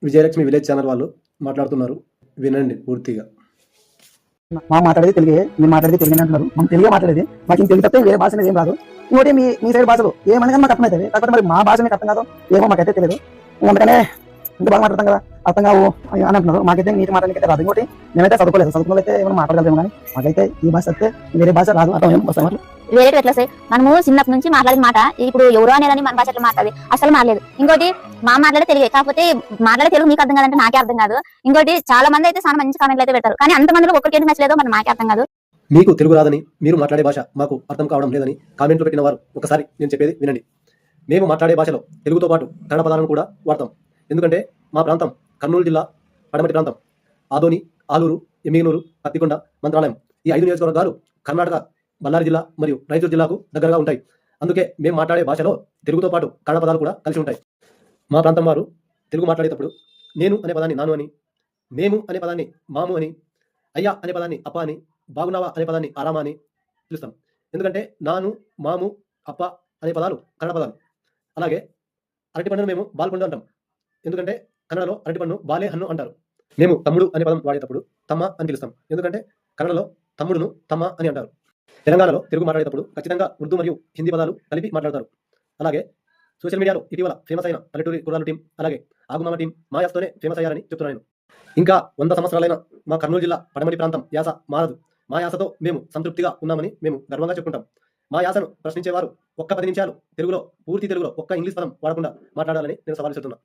Vijayalakshmi village channel వాళ్ళు మాట్లాడుతున్నారు, వినండి పూర్తిగా. మాట్లాడేది తెలుగే, మీరు మాట్లాడేది తెలుగు అంటున్నారు. మనం తెలుగే మాట్లాడేది, మాకు ఇంక తెలుగు తప్ప వేరే భాష అనేది ఏం రాదు. ఇంకోటి మీ సైడ్ భాషలు ఏమనగా మాకు అర్థమవుతుంది, కాకపోతే మరి మా భాష మీకు అర్థం కాదు, ఏమో మాకైతే తెలియదు. అందుకనే ఇంత బాగా మాట్లాడతాం కదా, అర్థం కావు అని అంటున్నారు. మాకైతే నీటి మాట్లాడడానికి రాదు. ఇంకోటి మేమైతే చదువుకోలేదు అయితే ఏమైనా మాట్లాడగలము, కానీ మాకైతే ఈ భాష వస్తే వేరే భాష రాదు. అర్థం ఏం వస్తాయి వేరే ఎట్లా సార్, మనము చిన్నప్పటి నుంచి మాట్లాడే మాట ఇప్పుడు ఎవరో అనేదని మన భాష ఎట్లా మాట్లాడేది అసలు మారలేదు. ఇంకోటి మా మాట్లాడే తెలుగే, కాకపోతే మాట్లాడే తెలుగు మీకు అర్థం కాదంటే నాకే అర్థం కాదు. ఇంకోటి చాలా మంది అయితే చాలా మంచి కామెంట్లు అయితే పెడతారు, కానీ అంత మందిలో ఒక్కరికి నచ్చలేదో మరి నాకే అర్థం కాదు. మీకు తెలుగు రాదని, మీరు మాట్లాడే భాష మాకు అర్థం కావడం లేదని కామెంట్లు పెట్టిన వారు ఒకసారి నేను చెప్పేది వినండి. మేము మాట్లాడే భాషలో తెలుగుతో పాటు కన్నడ పదాలను కూడా వాడతాం. ఎందుకంటే మా ప్రాంతం కర్నూలు జిల్లా పడమటి ప్రాంతం. ఆదోని, ఆలూరు, ఎమ్మిగనూరు, పత్తికొండ, మంత్రాలయం ఈ 5 నియోజకవర్గాలు కర్ణాటక, బళ్ళారి జిల్లా మరియు రాయచూరు జిల్లాకు దగ్గరగా ఉంటాయి. అందుకే మేము మాట్లాడే భాషలో తెలుగుతో పాటు కన్నడ పదాలు కూడా కలిసి ఉంటాయి. మా ప్రాంతం వారు తెలుగు మాట్లాడేటప్పుడు నేను అనే పదాన్ని నాను అని, మేము అనే పదాన్ని మాము అని, అయ్యా అనే పదాన్ని అప్ప అని, బాగున్నావా అనే పదాన్ని ఆరామా అని పిలుస్తాం. ఎందుకంటే నాను, మాము, అప్ప అనే పదాలు కన్నడ పదాలు. అలాగే అరటి పండును మేము బాల్పండు అంటాం. ఎందుకంటే కన్నడలో అరటి పండు బాలే హన్ను అంటారు. మేము తమ్ముడు అనే పదం వాడేటప్పుడు తమ్మ అని పిలుస్తాం. ఎందుకంటే కన్నడలో తమ్ముడును తమ్మ అని అంటారు. తెలంగాణలో తెలుగు మాట్లాడేటప్పుడు ఖచ్చితంగా ఉర్దూ మరియు హిందీ పదాలు కలిపి మాట్లాడతారు. అలాగే సోషల్ మీడియాలో ఇటీవల ఫేమస్ అయిన పల్లెటూరి కుర్రాలు టీం, అలాగే ఆగుమామ టీం మా యాసతోనే ఫేమస్ అయ్యారని చెప్తున్నాను. ఇంకా 100 సంవత్సరాలైన మా కర్నూలు జిల్లా పడమటి ప్రాంతం యాస మారదు. మా యాసతో మేము సంతృప్తిగా ఉన్నామని మేము గర్వంగా చెప్పుకుంటాం. మా యాసను ప్రశ్నించేవారు ఒక్క 10 నిమిషాలు తెలుగులో, పూర్తి తెలుగులో ఒక్క ఇంగ్లీష్ పదం వాడకుండా మాట్లాడాలని నేను సవాల్ చేస్తున్నా.